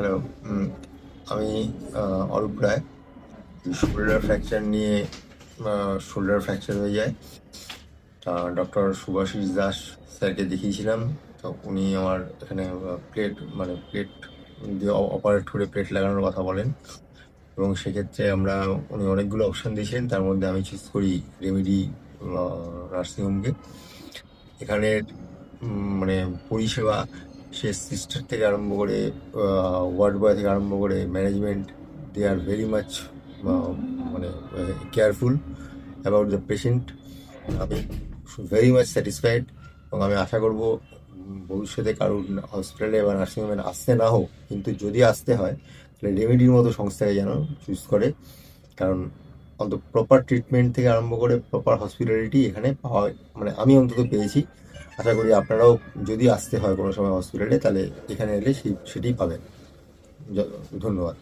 Hello. আমি অরূপ রায়। Shoulder fracture নিয়ে shoulder fracture হয়ে যায়। ডক্টর শুভাশিস দাস স্যারকে দেখিয়েছিলাম। তো উনি আমার এখানে প্লেট দিয়ে অপারেট করে প্লেট লাগানোর কথা বলেন, এবং সেক্ষেত্রে উনি অনেকগুলো অপশান দিয়েছেন। তার মধ্যে আমি চুজ করি রেমেডি নার্সিংহোমকে। এখানের মানে পরিষেবা, সে সিস্টার থেকে আরম্ভ করে ওয়ার্ড বয় থেকে আরম্ভ করে management, they are very much মানে কেয়ারফুল অ্যাবাউট দ্য পেশেন্ট। আমি ভেরি মাচ স্যাটিসফাইড, এবং আমি আশা করব ভবিষ্যতে কারোর হসপিটালে বা নার্সিংহোমে আসতে না হোক, কিন্তু যদি আসতে হয় তাহলে রেমেডির মতো সংস্থাকে যেন চুজ করে। কারণ অন্তত প্রপার ট্রিটমেন্ট থেকে আরম্ভ করে প্রপার হসপিটালিটি এখানে পাওয়া, মানে আমি অন্তত পেয়েছি। আশা করি আপনারাও যদি আসতে হয় কোনো সময় হসপিটালে, তাহলে এখানে এলে সেটাই পাবেন। ধন্যবাদ।